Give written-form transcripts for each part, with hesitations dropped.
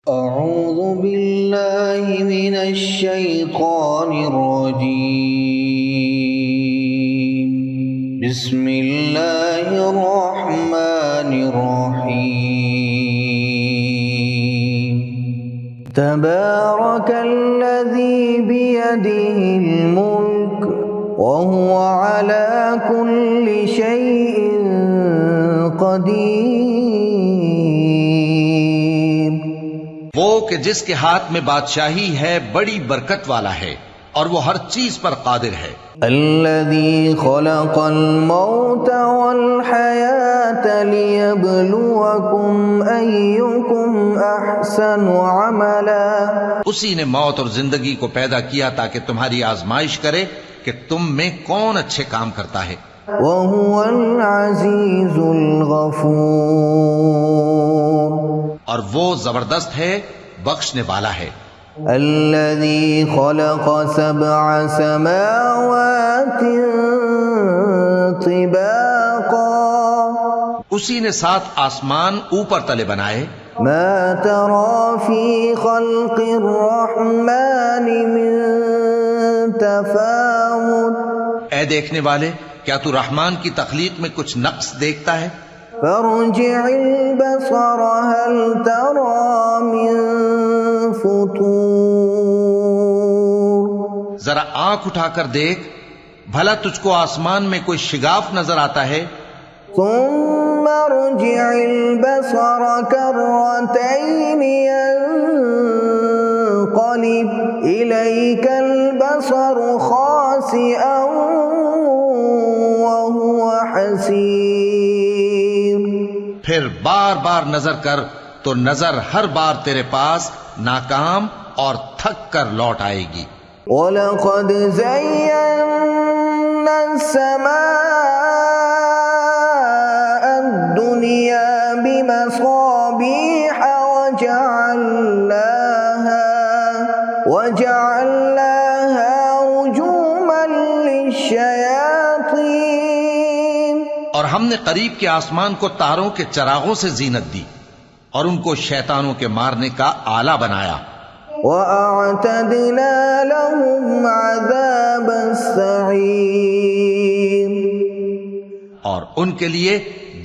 أعوذ بالله من الشيطان الرجيم. بسم الله الرحمن الرحيم. تبارك الذي بيده الملك وهو على كل شيء قدير. وہ کہ جس کے ہاتھ میں بادشاہی ہے بڑی برکت والا ہے اور وہ ہر چیز پر قادر ہے. الذي خلق الموت والحياة ليبلوكم أيكم أحسن عملا. اسی نے موت اور زندگی کو پیدا کیا تاکہ تمہاری آزمائش کرے کہ تم میں کون اچھے کام کرتا ہے. وهو العزيز الغفور. اور وہ زبردست ہے، بخشنے والا ہے. الذي خلق سبع سماوات طباقا. اسی نے 7 آسمان اوپر تلے بنائے. ما ترى في خلق الرحمن من تفاوت. اے دیکھنے والے، کیا تو رحمان کی تخلیق میں کچھ نقص دیکھتا ہے؟ فارجع البصر هل ترى من فطور. ذرا آنکھ اٹھا کر دیکھ، بھلا تجھ کو آسمان میں کوئی شگاف نظر آتا ہے؟ ثم ارجع البصر كرتين ينقلب إليك البصر خاسئا وهو حسير. پھر بار بار نظر کر تو نظر ہر بار تیرے پاس ناکام اور تھک کر لوٹ آئے گی. وَلَقَدْ زَيَّنَّا السَّمَاءَ الدُّنْيَا بِمَصَابِيحَ وَجَعَلْنَاهَا رُجُومًا لِلشَّيَاطِينِ. اور ہم نے قریب کے آسمان کو تاروں کے چراغوں سے زینت دی اور ان کو شیطانوں کے مارنے کا آلہ بنایا. وَأَعْتَدْنَا لَهُمْ عَذَابَ السَّعِيرِ. اور ان کے لیے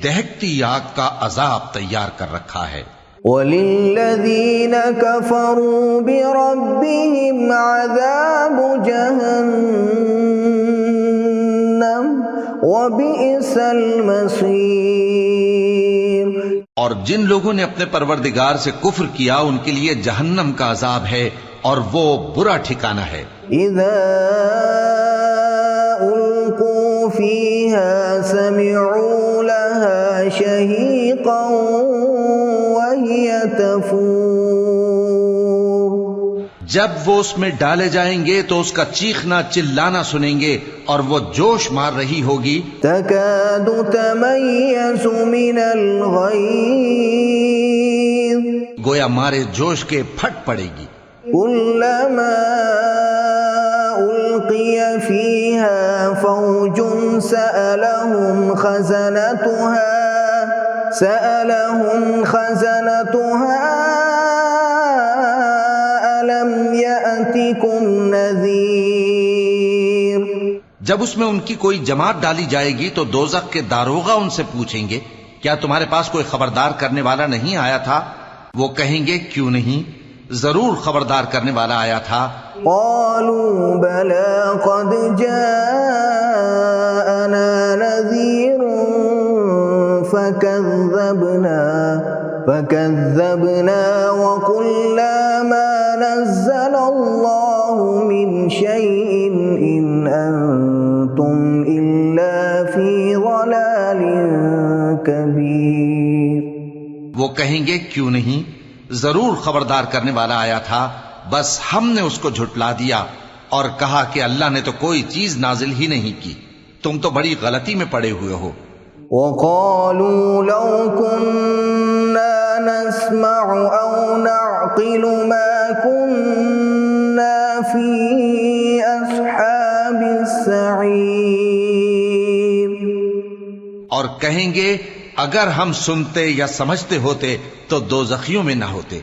دہکتی آگ کا عذاب تیار کر رکھا ہے. وَلِلَّذِينَ كَفَرُوا بِرَبِّهِمْ عَذَابُ جَهَنَّمَ وَبِئْسَ الْمَصِيرُ. اور جن لوگوں نے اپنے پروردگار سے کفر کیا ان کے لیے جہنم کا عذاب ہے اور وہ برا ٹھکانہ ہے. اذا القوا فيها سمعوا لها شهيقا وهي تفور. جب وہ اس میں ڈالے جائیں گے تو اس کا چیخنا چلانا سنیں گے اور وہ جوش مار رہی ہوگی. تكاد تميز من الغيظ. گویا مارے جوش کے پھٹ پڑے گی. كلما ألقي فيها فوج سألهم خزنتها ألم يأتكم نذير. جب اس میں ان کی کوئی جماعت ڈالی جائے گی تو دوزخ کے داروغہ ان سے پوچھیں گے کیا تمہارے پاس کوئی خبردار کرنے والا نہیں آیا تھا؟ وہ کہیں گے کیوں نہیں، ضرور خبردار کرنے والا آیا تھا. قالوا بلى قد جاءنا نذير فكذبنا وقلنا ما نزل الله من شيء إن أنتم إلا في ضلال كبير. وہ کہیں گے کیوں نہیں، ضرور خبردار کرنے والا آیا تھا، بس ہم نے اس کو جھٹلا دیا اور کہا کہ اللہ نے تو کوئی چیز نازل ہی نہیں کی، تم تو بڑی غلطی میں پڑے ہوئے ہو. وقالوا لو كنا نسمع أو نعقل ما كنا في أصحاب السعير. اور کہیں گے اگر ہم سنتے یا سمجھتے ہوتے تو دوزخیوں میں نہ ہوتے.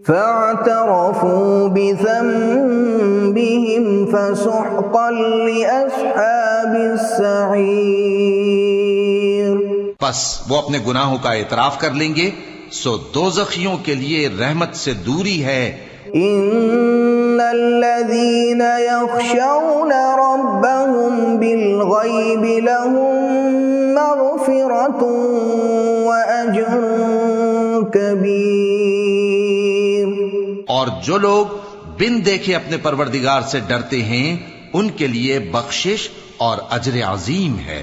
فاعترفوا بذنبهم فسحقا لأصحاب السعیر. پس وہ اپنے گناہوں کا اعتراف کر لیں گے، سو دوزخیوں کے لیے رحمت سے دوری ہے. ان الذين يخشون ربهم بالغيب لهم مغفرة واجر كبير. اور جو لوگ بن دیکھے اپنے پروردگار سے ڈرتے ہیں ان کے لیے بخشش اور اجر عظیم ہے.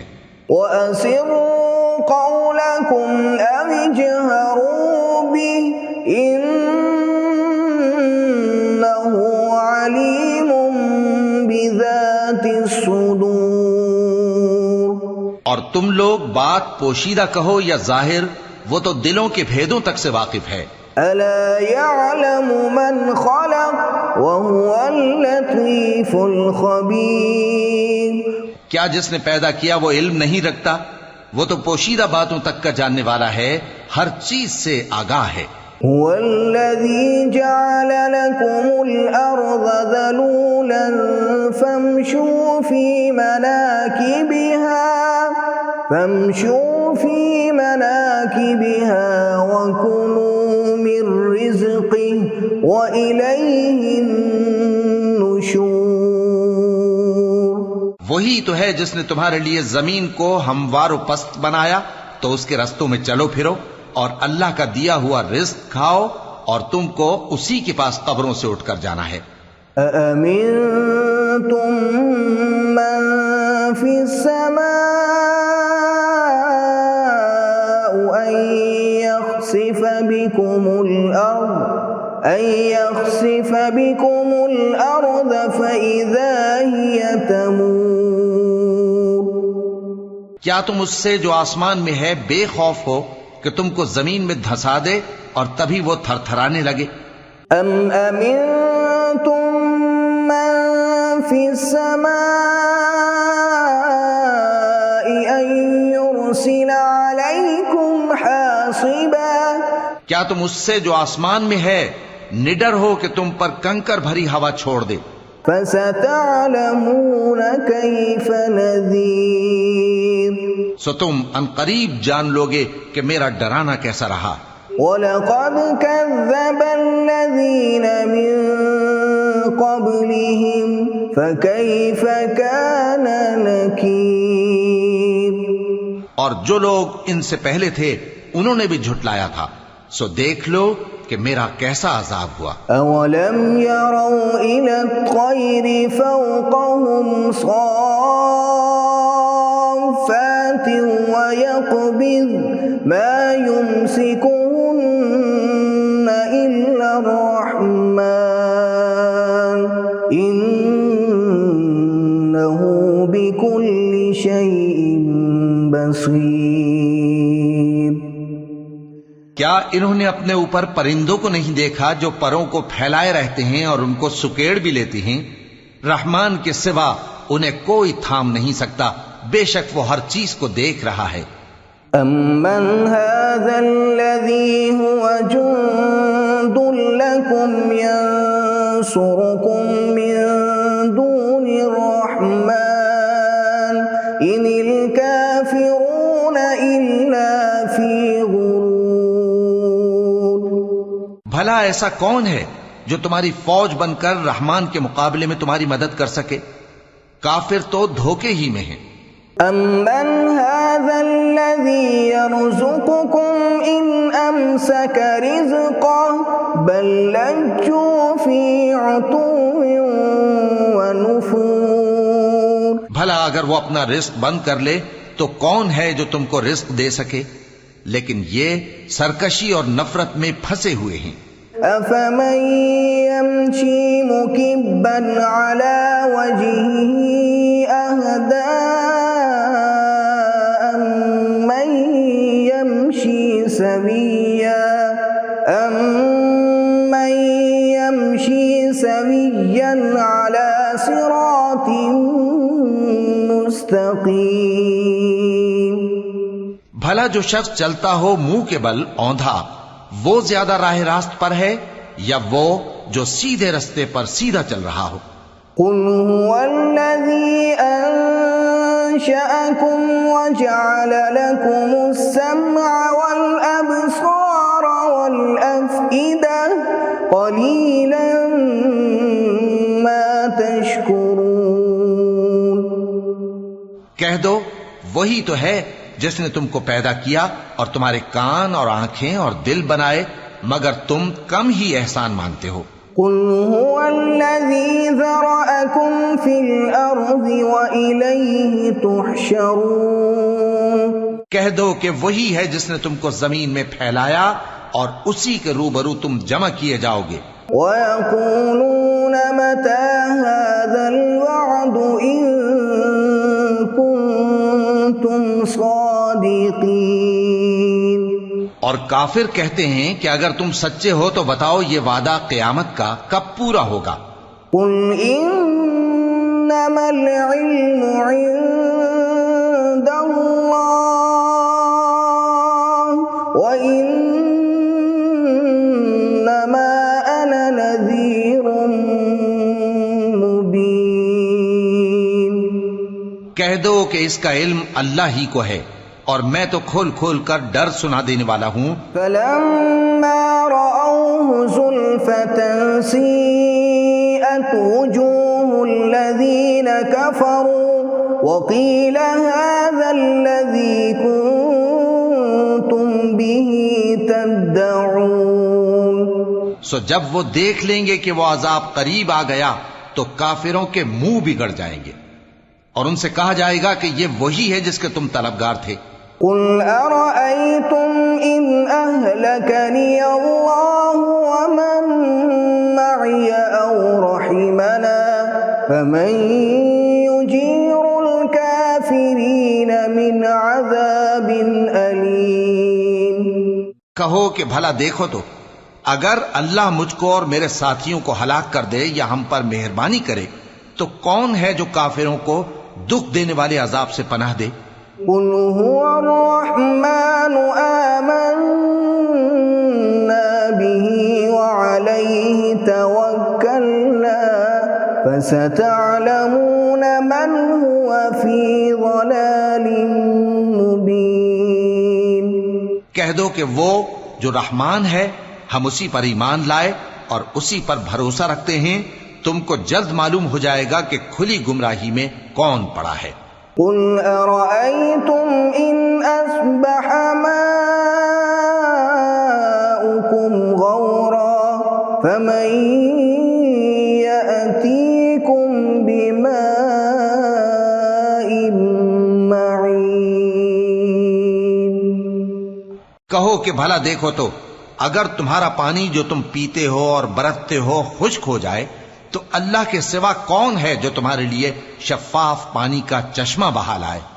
وَأَسِرُّوا قَوْلَكُمْ أَوِ اجْهَرُوا بِهِ إِنَّهُ عَلِيمٌ بِذَاتِ الصُّدُورِ. اور تم لوگ بات پوشیدہ کہو یا ظاہر، وہ تو دلوں کے بھیدوں تک سے واقف ہے. أَلَا يَعْلَمُ مَنْ خَلَقَ وَهُوَ اللَّطِيفُ الْخَبِيرُ. کیا جس نے پیدا کیا وہ علم نہیں رکھتا؟ وہ تو پوشیدہ باتوں تک کا جاننے والا ہے، ہر چیز سے آگاہ ہے. هو الذي جعل لكم الأرض ذلولا فامشوا في مناكبها وكلوا من رزقه وإليه النشور. وہی تو ہے جس نے تمہارے لیے زمین کو ہموار و پست بنایا، تو اس کے رستوں میں چلو پھرو اور اللہ کا دیا ہوا رزق کھاؤ، اور تم کو اسی کے پاس قبروں سے اٹھ کر جانا ہے. أَأَمِنْتُمْ مَنْ فِي السَّمَاءِ أَنْ يَخْسِفَ بِكُمُ الْأَرْضَ فَإِذَا هِيَ تَمُورُ. کیا تم اس سے جو آسمان میں ہے بے خوف ہو کہ تم کو زمین میں دھسا دے اور تبھی وہ تھر تھرانے لگے؟ ام امنتم من فی السماء ان یرسل علیکم حاصبا. کیا تم اس سے جو آسمان میں ہے نڈر ہو کہ تم پر کنکر بھری ہوا چھوڑ دے؟ فستعلمون کیف نذیر. سو تم عنقریب جان لوگے کہ میرا ڈرانا کیسا رہا. وَلَقَدْ كَذَّبَ الَّذِينَ مِن قَبْلِهِمْ فَكَيْفَ كَانَ نَكِيرِ. اور جو لوگ ان سے پہلے تھے انہوں نے بھی جھٹلایا تھا، سو دیکھ لو کہ میرا کیسا عذاب ہوا. أَوَلَمْ يَرَوْا إِلَى الطَّيْرِ فَوْقَهُمْ صَافَّاتٍ وَيَقْبِضْنَ مَا يُمْسِكُهُنَّ إِلَّا الرَّحْمَنُ إِنَّهُ بِكُلِّ شَيْءٍ بَصِيرٌ. کیا انہوں نے اپنے اوپر پرندوں کو نہیں دیکھا جو پروں کو پھیلائے رہتے ہیں اور ان کو سکیڑ بھی لیتے ہیں؟ رحمان کے سوا انہیں کوئی تھام نہیں سکتا، بے شک وہ ہر چیز کو دیکھ رہا ہے. أَمَّنْ هَذَا الَّذِي هُوَ جُنْدٌ لَكُمْ يَنْصُرُكُمْ مِنْ دُونِ الرَّحْمَنِ إِنِ الْكَافِرُونَ إِلَّا فِي غُرُورٍ. بھلا ایسا کون ہے جو تمہاری فوج بن کر رحمان کے مقابلے میں تمہاری مدد کر سکے؟ کافر تو دھوکے ہی میں ہیں. أَمَّنْ هَذَا الَّذِي يَرْزُقُكُمْ إِنْ أَمْسَكَ رِزْقَهُ بَلْ لَجُّوا فِي عُتُوٍّ وَنُفُورٍ. بھلا اگر وہ اپنا رزق بند کر لے تو کون ہے جو تم کو رزق دے سکے؟ لیکن یہ سرکشی اور نفرت میں پھنسے ہوئے ہیں. أَفَمَن يَمْشِي مُكِبًّا عَلَى وَجْهِهِ أَهْدَىٰ أَمَّن يَمْشِي سَوِيًّا عَلَى صِرَاطٍ مُسْتَقِيمٍ. بھلا جو شخص چلتا ہو منہ کے بل اوندھا، وہ زیادہ راہ راست پر ہے یا وہ جو سیدھے رستے پر سیدھا چل رہا ہو؟ قل هو الذي أنشأكم وجعل لكم السمع والأبصار والأفئدة قليلا ما تشكرون۔ کہہ دو وہی تو ہے جس نے تم کو پیدا کیا اور تمہارے کان اور آنکھیں اور دل بنائے، مگر تم کم ہی احسان مانتے ہو۔ قل هو الذي ذرأكم في الأرض وإليه تحشرون۔ کہہ دو کہ وہی ہے جس نے تم کو زمین میں پھیلایا اور اسی کے روبرو تم جمع کیے جاؤ گے۔ وَيَقُولُونَ مَتَى هَذَا الْوَعْدُ إِن كُنتُمْ صَادِقِينَ۔ اور کافر کہتے ہیں کہ اگر تم سچے ہو تو بتاؤ یہ وعدہ قیامت کا کب پورا ہوگا؟ قُلْ إِنَّمَا الْعِلْمُ عِندَ اللَّهِ وَإِنَّمَا أَنَا نَذِيرٌ مُبِينٌ۔ کہہ دو کہ اس کا علم اللہ ہی کو ہے اور میں تو کھول کھول کر ڈر سنا دینے والا ہوں۔ فَلَمَّا رَأَوْهُ زُلْفَةً سِيئَتْ وُجُوهُ الَّذِينَ كَفَرُوا وَقِيلَ هَذَا الَّذِي كُنتُم بِهِ تَدَّعُونَ۔ سو جب وہ دیکھ لیں گے کہ وہ عذاب قریب آ گیا تو کافروں کے منہ بگڑ جائیں گے اور ان سے کہا جائے گا کہ یہ وہی ہے جس کے تم طلبگار تھے۔ قُلْ أَرَأَيْتُمْ إِنْ أَهْلَكَنِيَ اللَّهُ وَمَن مَّعِيَ أَوْ رَحِمَنَا فَمَن يُجِيرُ الْكَافِرِينَ مِنْ عَذَابٍ أَلِيمٍ۔ کہو کہ بھلا دیکھو تو اگر اللہ مجھ کو اور میرے ساتھیوں کو ہلاک کر دے یا ہم پر مہربانی کرے تو کون ہے جو کافروں کو دکھ دینے والے عذاب سے پناہ دے؟ قُلْ هُوَ الرَّحْمَنُ آمَنَّا بِهِ وَعَلَيْهِ تَوَكَّلْنَا فَسَتَعْلَمُونَ مَنْ هُوَ فِي ضَلَالٍ مُبِينٍ۔ کہہ دو کہ وہ جو رحمان ہے ہم اسی پر ایمان لائے اور اسی پر بھروسہ رکھتے ہیں، تم کو جلد معلوم ہو جائے گا کہ کھلی گمراہی میں کون پڑا ہے۔ قُلْ أَرَأَيْتُمْ إِنْ أَصْبَحَ مَاؤُكُمْ غَوْرًا فَمَن يَأْتِيكُم بِمَاءٍ مَّعِينٍ۔ کہو کہ بھلا دیکھو تو اگر تمہارا پانی جو تم پیتے ہو اور برتتے ہو خشک ہو جائے تو اللہ کے سوا کون ہے جو تمہارے لیے شفاف پانی کا چشمہ بہا لائے؟